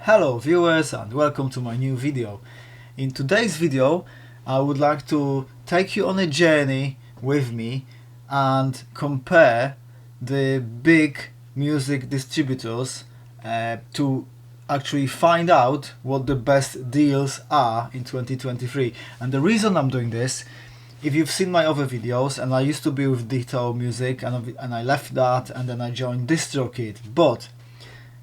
Hello viewers and welcome to my new video. In today's video I would like to take you on a journey with me and compare the big music distributors to actually find out what the best deals are in 2023. And the reason I'm doing this, if you've seen my other videos, and I used to be with Ditto music and I left that and then I joined Distrokid, but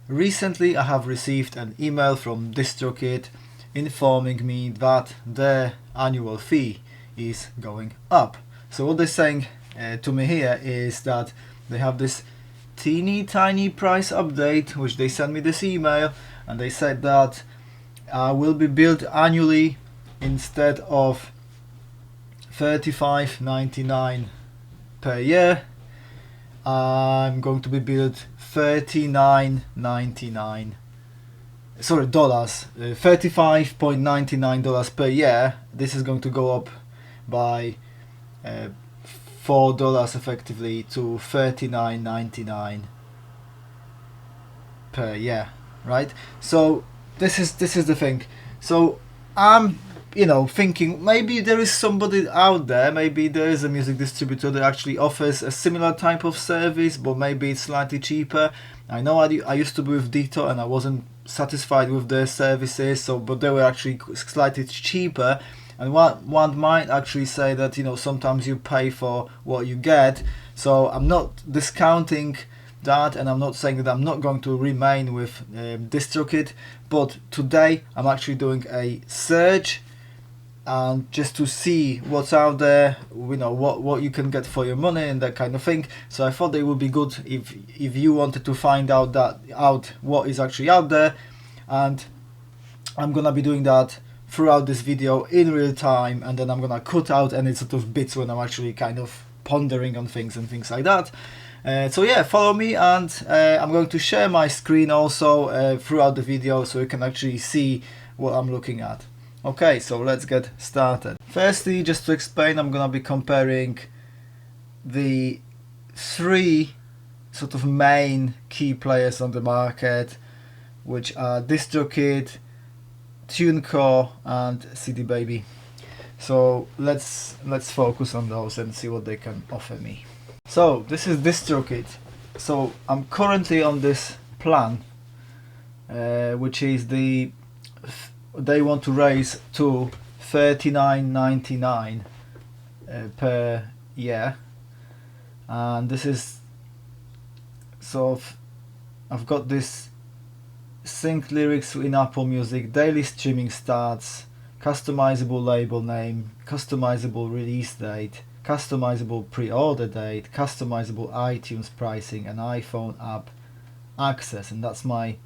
recently I have received an email from Distrokid informing me that their annual fee is going up. So what they're saying to me here is that they have this teeny tiny price update, which they sent me this email, and they said that will be billed annually instead of $35.99 per year. I'm going to be billed $39.99. Sorry, dollars. $35.99 per year. This is going to go up by $4 effectively to $39.99 per year, right? So this is the thing. So I'm thinking maybe there is somebody out there, maybe there is a music distributor that actually offers a similar type of service, but maybe it's slightly cheaper. I know I used to be with Ditto and I wasn't satisfied with their services, but they were actually slightly cheaper. And one might actually say that sometimes you pay for what you get. So I'm not discounting that, and I'm not saying that I'm not going to remain with Distrokid, but today I'm actually doing a search and just to see what's out there, what you can get for your money and that kind of thing. So I thought it would be good if you wanted to find out what is actually out there, and I'm gonna be doing that throughout this video in real time, and then I'm gonna cut out any sort of bits when I'm actually kind of pondering on things and things like that. So yeah, follow me, and I'm going to share my screen also throughout the video so you can actually see what I'm looking at. Okay, so let's get started. Firstly, just to explain, I'm gonna be comparing the three sort of main key players on the market, which are Distrokid, Tunecore and CD Baby. So let's focus on those and see what they can offer me. So this is Distrokid. So I'm currently on this plan, which is they want to raise to $39.99 per year, and this is sort of, I've got this sync lyrics in Apple Music, daily streaming stats, customizable label name, customizable release date, customizable pre-order date, customizable iTunes pricing, and iPhone app access, and that's my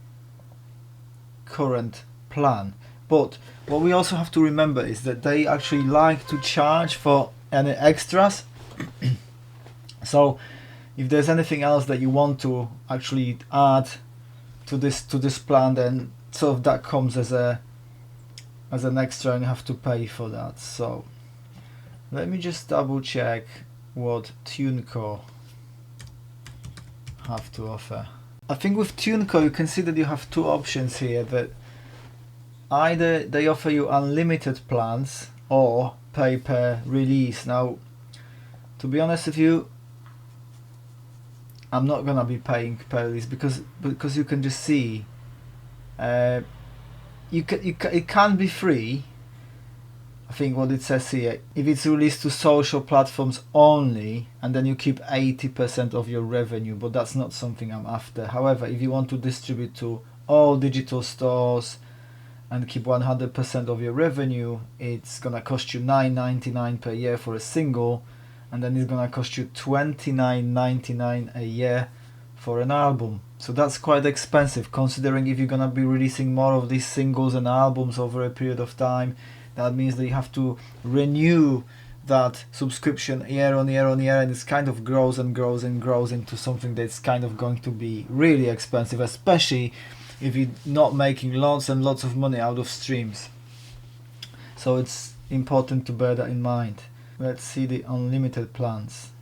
current plan. But what we also have to remember is that they actually like to charge for any extras. So if there's anything else that you want to actually add to this plan, then sort of that comes as an extra and you have to pay for that. So let me just double check what Tunecore have to offer. I think with Tunecore you can see that you have two options here, that either they offer you unlimited plans or pay per release. Now, to be honest with you, I'm not gonna be paying per release because you can just see it can be free. I think what it says here, if it's released to social platforms only, and then you keep 80% of your revenue, but that's not something I'm after. However, if you want to distribute to all digital stores and keep 100% of your revenue, it's gonna cost you $9.99 per year for a single, and then it's gonna cost you $29.99 a year for an album. So that's quite expensive, considering if you're gonna be releasing more of these singles and albums over a period of time. That means that you have to renew that subscription year on year on year, and it's kind of grows and grows and grows into something that's kind of going to be really expensive, especially if you're not making lots and lots of money out of streams. So it's important to bear that in mind. Let's see the unlimited plans.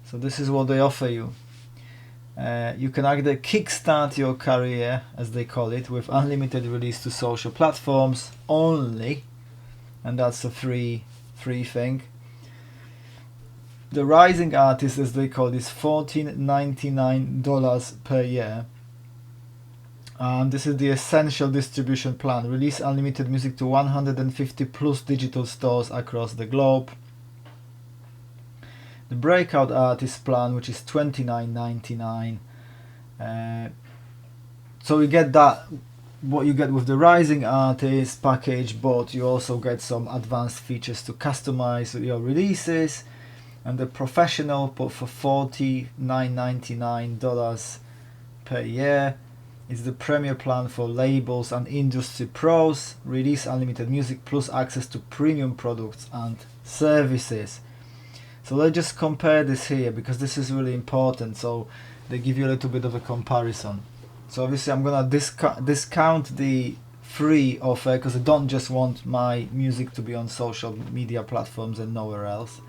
So this is what they offer you. You can either kickstart your career, as they call it, with unlimited release to social platforms only, and that's a free thing. The rising artist, as they call this, $14.99 per year. This is the essential distribution plan. Release unlimited music to 150 plus digital stores across the globe. The breakout artist plan, which is $29.99. So you get that, what you get with the rising artist package, but you also get some advanced features to customize your releases. And the professional for $49.99 per year is the premier plan for labels and industry pros. Release unlimited music plus access to premium products and services. So let's just compare this here, because this is really important. So they give you a little bit of a comparison. So obviously I'm gonna discount the free offer, because I don't just want my music to be on social media platforms and nowhere else.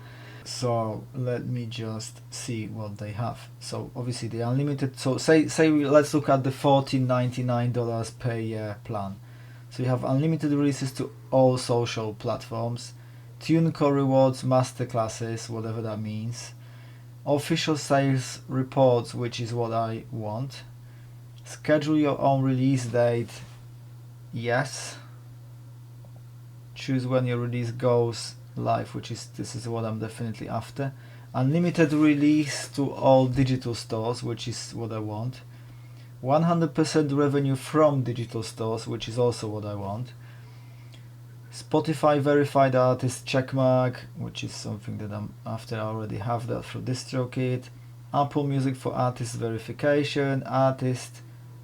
So let me just see what they have. So obviously the unlimited, so let's look at the $14.99 per year plan. So you have unlimited releases to all social platforms, Tunecore rewards, masterclasses, whatever that means, official sales reports, which is what I want, schedule your own release date, yes, choose when your release goes live, this is what I'm definitely after, unlimited release to all digital stores, which is what I want, 100% revenue from digital stores, which is also what I want, Spotify verified artist checkmark, which is something that I'm after. I already have that through Distrokid, Apple Music for artist verification, artist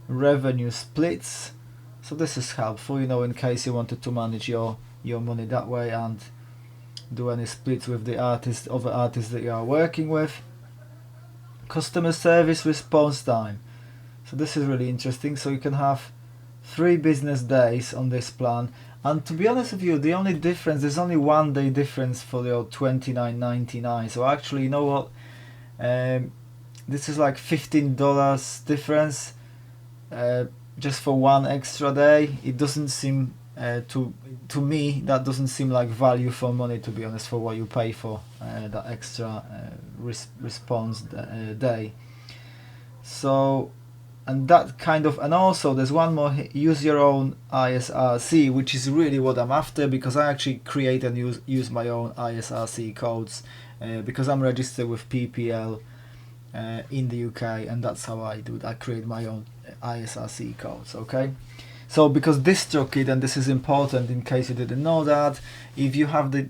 revenue splits, so this is helpful, you know, in case you wanted to manage your money that way and do any splits with the other artists that you are working with. Customer service response time, so this is really interesting. So you can have 3 business days on this plan, and to be honest with you, the only difference, there's only 1 day difference for your $29.99. so actually, you know what, this is like $15 difference just for 1 extra day. It doesn't seem to me, that doesn't seem like value for money, to be honest, for what you pay for that extra response day. So, and that kind of, and also there's one more, use your own ISRC, which is really what I'm after, because I actually create and use my own ISRC codes because I'm registered with PPL in the UK, and that's how I do it. I create my own ISRC codes, okay? So because Distrokid, and this is important in case you didn't know that, if you have the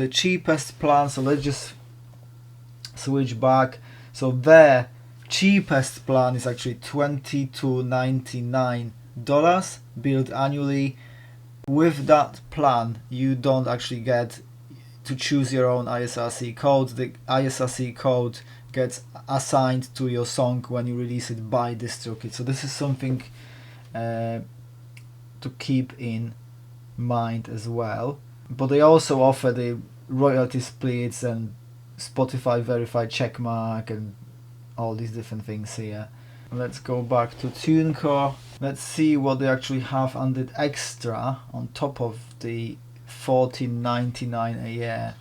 cheapest plan, so let's just switch back. So their cheapest plan is actually $22.99 billed annually. With that plan, you don't actually get to choose your own ISRC code. The ISRC code gets assigned to your song when you release it by Distrokid. So this is something to keep in mind as well. But they also offer the royalty splits and Spotify verified checkmark and all these different things here. Let's go back to Tunecore. Let's see what they actually have under extra on top of the $14.99 a year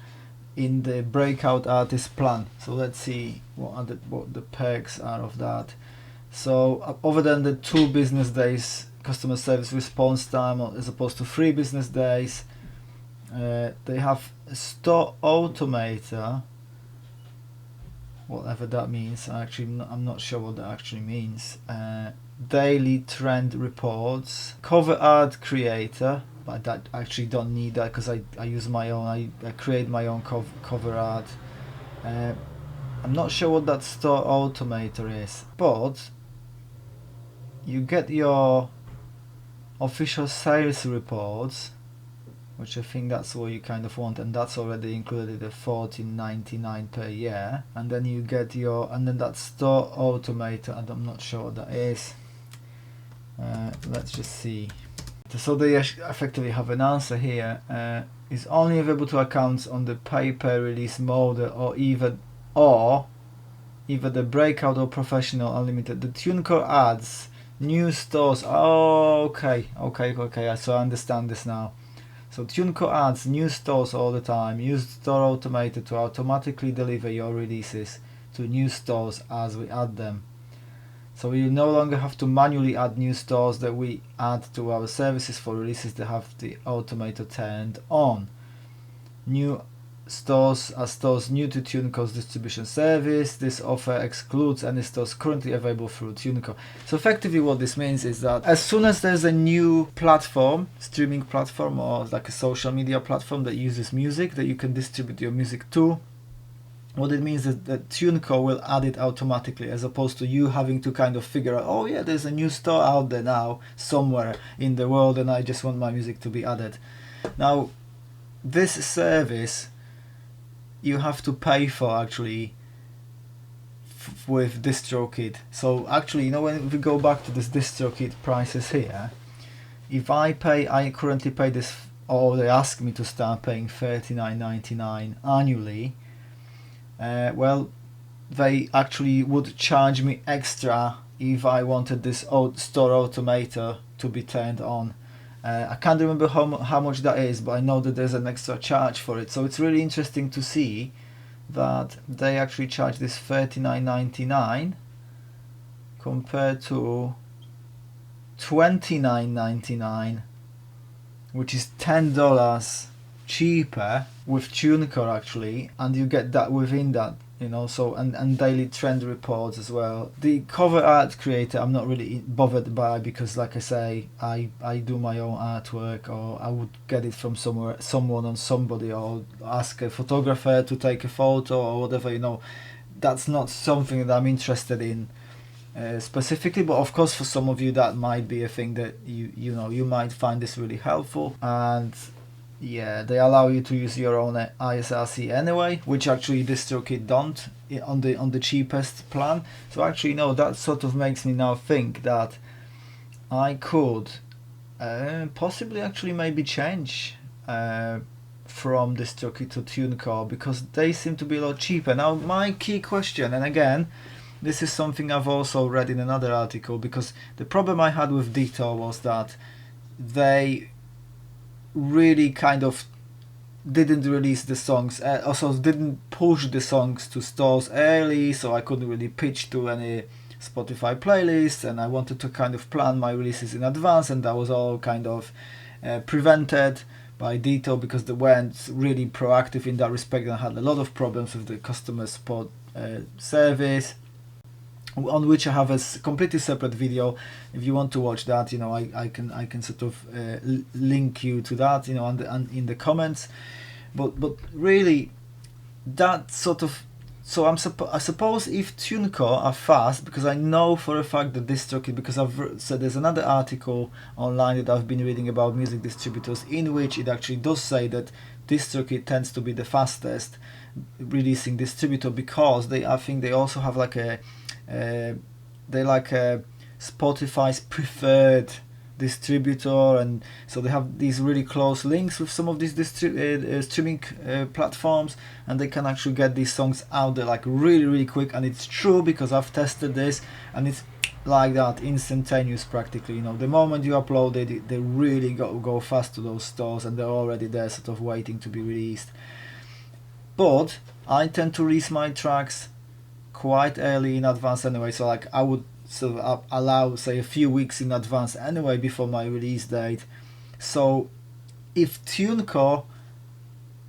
in the breakout artist plan. So let's see what the perks are of that. So other than the 2 business days customer service response time as opposed to 3 business days, they have a store automator, whatever that means. I'm not sure what that actually means. Daily trend reports, cover art creator, but that actually don't need that because I use my own. I create my own cover art. I'm not sure what that store automator is, but you get your official sales reports, which I think that's what you kind of want, and that's already included the $14.99 per year. And then you get and then that store automator, and I'm not sure what that is. Let's just see. So they effectively have an answer here. Is only available to accounts on the pay-per-release model, or either the breakout or professional unlimited. The Tunecore ads new stores. Oh, okay. So I understand this now. So Tunecore adds new stores all the time. Use Store Automator to automatically deliver your releases to new stores as we add them. So we no longer have to manually add new stores that we add to our services for releases that have the automator turned on. New stores are stores new to Tunecore's distribution service. This offer excludes any stores currently available through Tunecore. So effectively what this means is that as soon as there's a new platform, streaming platform or like a social media platform that uses music that you can distribute your music to, what it means is that Tunecore will add it automatically, as opposed to you having to kind of figure out, oh yeah, there's a new store out there now somewhere in the world and I just want my music to be added. Now this service you have to pay for actually with Distrokid. So actually, you know, when we go back to this Distrokid prices here, if I currently pay this, or they ask me to start paying $39.99 annually, well, they actually would charge me extra if I wanted this store automator to be turned on. I can't remember how much that is, but I know that there's an extra charge for it. So it's really interesting to see that they actually charge this $39.99 compared to $29.99, which is $10 cheaper with Tunecore actually, and you get that within that, you know. So and daily trend reports as well. The cover art creator I'm not really bothered by, because like I say, I do my own artwork, or I would get it from someone on somebody, or ask a photographer to take a photo or whatever, you know. That's not something that I'm interested in specifically, but of course for some of you that might be a thing that you know you might find this really helpful. And yeah, they allow you to use your own ISRC anyway, which actually Distrokid don't on the cheapest plan. So actually, no, that sort of makes me now think that I could possibly actually maybe change from Distrokid to Tunecore, because they seem to be a lot cheaper. Now my key question, and again, this is something I've also read in another article, because the problem I had with Ditto was that they really kind of didn't release the songs, also didn't push the songs to stores early, so I couldn't really pitch to any Spotify playlists, and I wanted to kind of plan my releases in advance, and that was all kind of prevented by Ditto, because they weren't really proactive in that respect, and I had a lot of problems with the customer support service, on which I have a completely separate video. If you want to watch that, you know, I can sort of link you to that, you know, in the comments. But really, that sort of, so I suppose if Tunecore are fast, because I know for a fact that Distrokid, because so there's another article online that I've been reading about music distributors, in which it actually does say that Distrokid tends to be the fastest releasing distributor, because I think they also have like they like a Spotify's preferred distributor, and so they have these really close links with some of these streaming platforms, and they can actually get these songs out there like really quick. And it's true, because I've tested this, and it's like that, instantaneous practically, you know. The moment you upload it, they really go fast to those stores, and they're already there sort of waiting to be released. But I tend to release my tracks quite early in advance anyway, so like I would sort of allow, say, a few weeks in advance anyway before my release date. So if Tunecore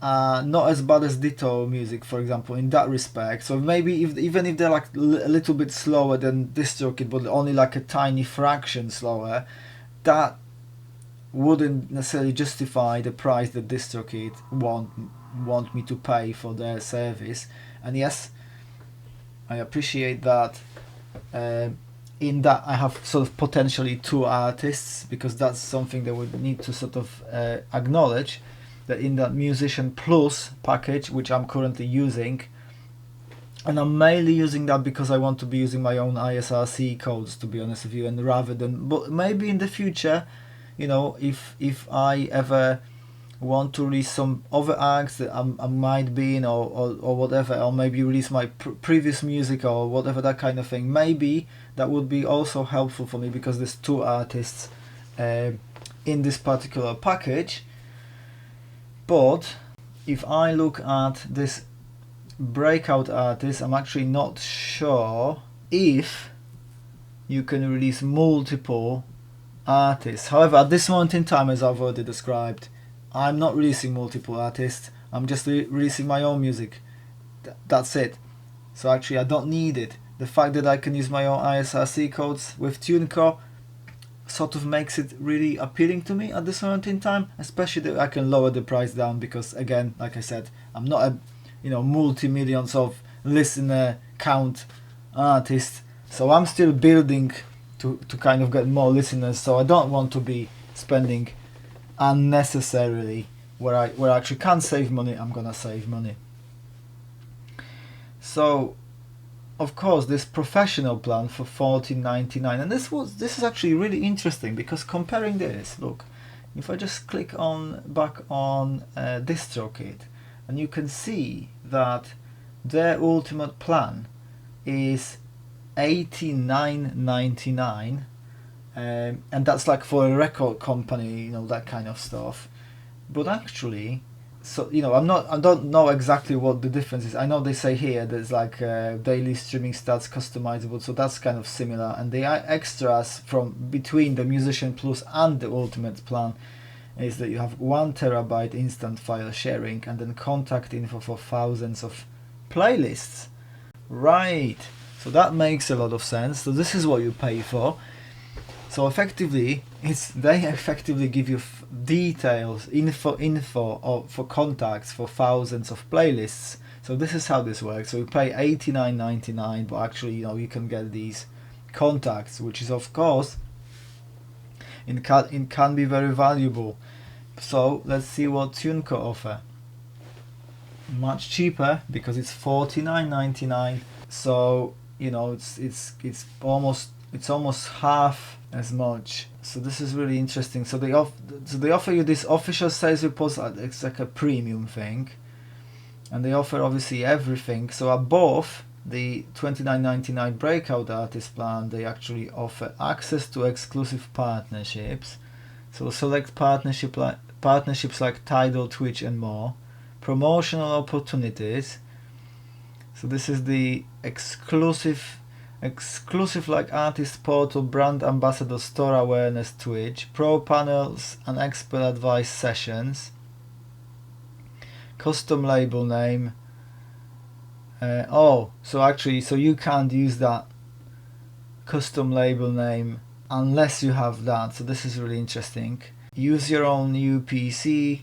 are not as bad as Ditto music, for example, in that respect, so maybe even if they're like a little bit slower than Distrokid, but only like a tiny fraction slower, that wouldn't necessarily justify the price that Distrokid want me to pay for their service. And yes, I appreciate that. In that I have sort of potentially two artists, because that's something that we need to sort of acknowledge, that in that Musician Plus package, which I'm currently using, and I'm mainly using that because I want to be using my own ISRC codes, to be honest with you, and rather than, but maybe in the future, you know, if I ever want to release some other acts that I might be in, or whatever, or maybe release my previous music or whatever, that kind of thing, maybe that would be also helpful for me, because there's 2 artists in this particular package. But if I look at this breakout artist, I'm actually not sure if you can release multiple artists. However, at this moment in time, as I've already described, I'm not releasing multiple artists. I'm just releasing my own music. That's it. So actually I don't need it. The fact that I can use my own ISRC codes with Tunecore sort of makes it really appealing to me at this moment in time, especially that I can lower the price down, because again, like I said, I'm not a multi-millions of listener count artist, so I'm still building to kind of get more listeners, so I don't want to be spending unnecessarily. Where I actually can save money, I'm gonna save money. So of course, this professional plan for $14.99, and this is actually really interesting, because comparing this, look, if I just click back on Distrokid, and you can see that their ultimate plan is $89.99, and that's like for a record company, that kind of stuff. But actually, so I don't know exactly what the difference is. I know they say here there's like daily streaming stats customizable, so that's kind of similar. And the extras from between the Musician Plus and the Ultimate plan is that you have 1 terabyte instant file sharing, and then contact info for thousands of playlists. Right. So that makes a lot of sense. So this is what you pay for. So effectively, they effectively give you details, info for contacts for thousands of playlists. So this is how this works. So you pay $89.99, but actually, you can get these contacts, which is of course, it can be very valuable. So let's see what Tunecore offer. Much cheaper, because it's $49.99. So it's almost half as much. So this is really interesting. So they offer you this official sales report. It's like a premium thing, and they offer obviously everything. So above the $29.99 breakout artist plan, they actually offer access to exclusive partnerships. So select partnerships like Tidal, Twitch, and more. Promotional opportunities. So this is the exclusive like artist portal, brand ambassador, store awareness, Twitch, pro panels and expert advice sessions, custom label name. So you can't use that custom label name unless you have that. So this is really interesting. Use your own UPC.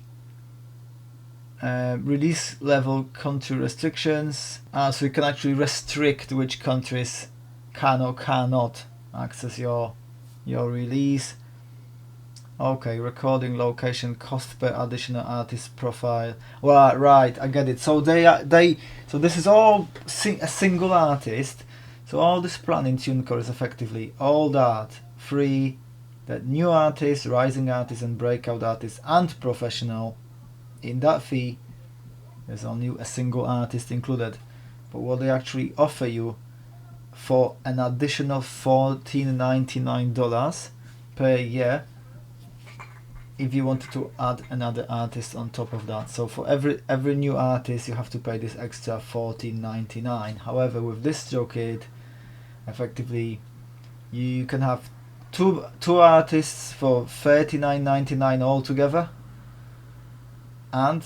Release level country restrictions. So you can actually restrict which countries can or cannot access your release. Okay, recording location, cost per additional artist profile. Well, right, I get it. So so this is all a single artist. So all this plan in Tunecore is effectively all that free, that new artists, rising artists, and breakout artists, and professional. In that fee, there's only a single artist included. But what they actually offer you for an additional $14.99 per year, if you wanted to add another artist on top of that. So for every new artist, you have to pay this extra $14.99. However, with Distrokid, effectively, you can have two artists for $39.99 altogether, and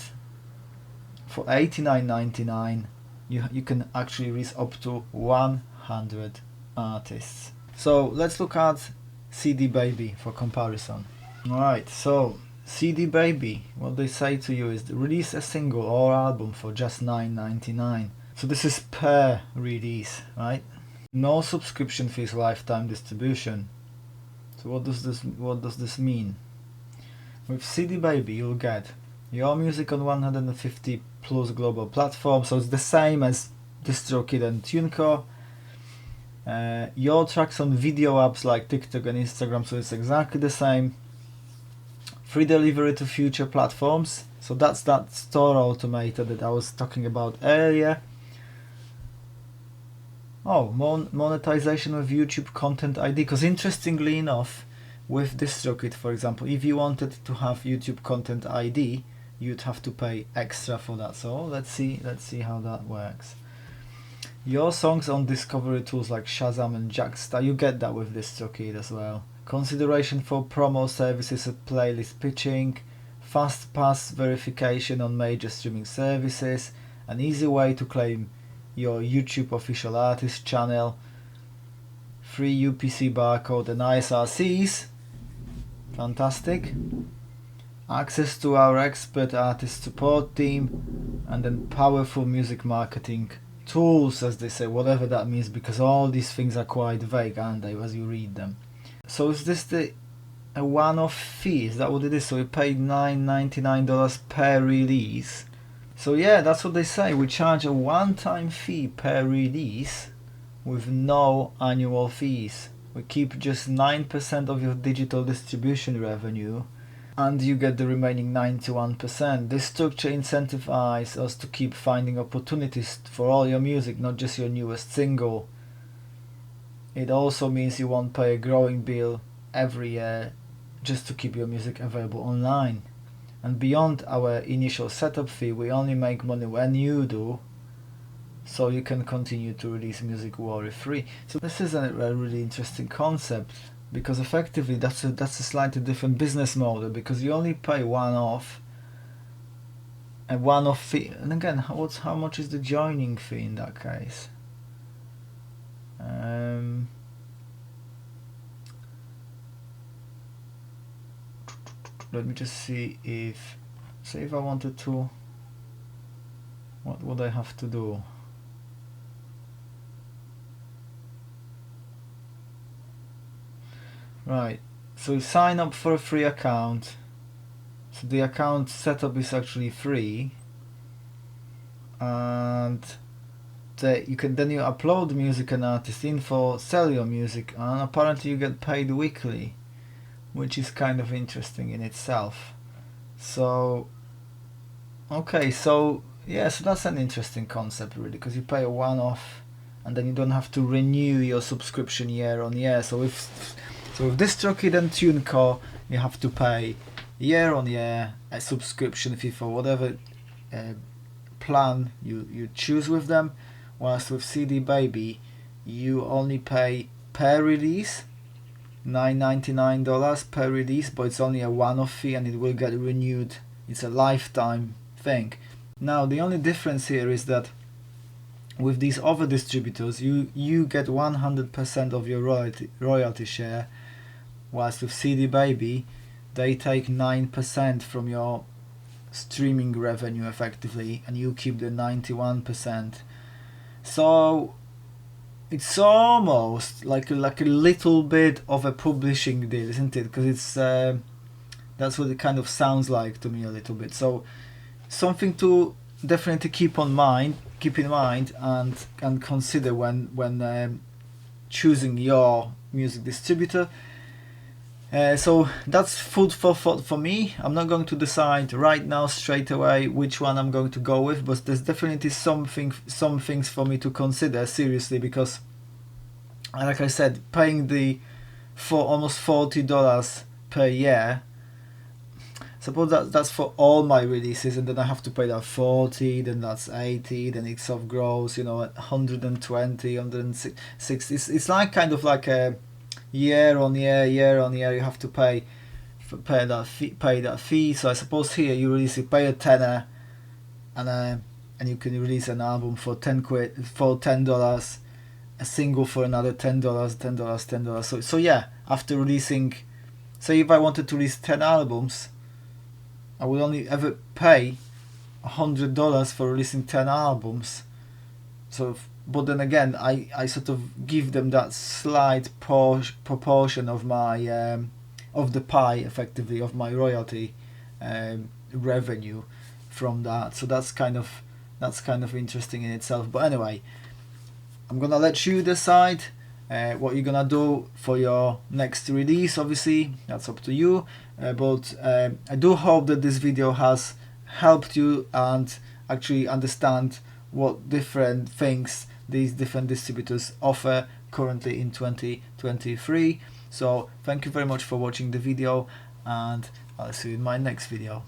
for $89.99 you can actually reach up to 100 artists. So let's look at CD Baby for comparison. Alright, so CD Baby, what they say to you is release a single or album for just $9.99. So this is per release, right? No subscription fees, lifetime distribution. So what does this mean? With CD Baby you'll get your music on 150 plus global platforms, so it's the same as Distrokid and Tunecore. Your tracks on video apps like TikTok and Instagram, so it's exactly the same. free delivery to future platforms. So that's that store automator that I was talking about earlier. Oh, monetization with YouTube Content ID. Because interestingly enough, with Distrokid, for example, if you wanted to have YouTube Content ID, you'd have to pay extra for that. So let's see how that works. Your songs on discovery tools like Shazam and Jackstar, you get that with Distrokid as well. Consideration for promo services of playlist pitching, fast pass verification on major streaming services, an easy way to claim your YouTube official artist channel, free UPC barcode and ISRCs, fantastic, access to our expert artist support team, and then powerful music marketing tools, as they say, whatever that means, because all these things are quite vague, aren't they, as you read them. So is this a one-off fee? Is that what it is? So we paid $9.99 per release. So yeah, that's what they say. We charge a one-time fee per release with no annual fees. We keep just 9% of your digital distribution revenue, and you get the remaining 91%. This structure incentivizes us to keep finding opportunities for all your music, not just your newest single. It also means you won't pay a growing bill every year just to keep your music available online. And beyond our initial setup fee, we only make money when you do, so you can continue to release music worry-free. So this is a really interesting concept, because effectively that's a slightly different business model, because you only pay a one-off fee. And again, how much is the joining fee in that case? Let me just see if, say if I wanted to, what would I have to do? Right, so you sign up for a free account. So the account setup is actually free, and you upload music and artist info, sell your music, and apparently you get paid weekly, which is kind of interesting in itself. So okay, so yeah, so that's an interesting concept really, because you pay a one-off and then you don't have to renew your subscription year on year. So with Distrokid and Tunecore, you have to pay year on year a subscription fee for whatever plan you choose with them, whilst with CD Baby you only pay per release, $9.99 per release, but it's only a one-off fee and it will get renewed. It's a lifetime thing. Now the only difference here is that with these other distributors you get 100% of your royalty share, whilst with CD Baby they take 9% from your streaming revenue effectively, and you keep the 91%. So it's almost like a little bit of a publishing deal, isn't it? Because it's that's what it kind of sounds like to me a little bit. So something to definitely keep in mind and consider when choosing your music distributor. So that's food for thought for me. I'm not going to decide right now straight away which one I'm going to go with, but there's definitely some things for me to consider seriously, because like I said, paying for almost $40 per year, suppose that's for all my releases, and then I have to pay that 40, then that's 80, then it sort of grows, at 120, 160. It's like kind of like a year on year you have to pay that fee. So I suppose here you pay a tenner, and you can release an album for $10, a single for another $10. So yeah, after releasing, say if I wanted to release 10 albums, I would only ever pay $100 for releasing 10 albums. So but then again, I sort of give them that slight proportion of my of the pie, effectively, of my royalty revenue from that. So that's kind of interesting in itself. But anyway, I'm gonna let you decide what you're gonna do for your next release. Obviously that's up to you, but I do hope that this video has helped you and actually understand what different things these different distributors offer currently in 2023. So thank you very much for watching the video, and I'll see you in my next video.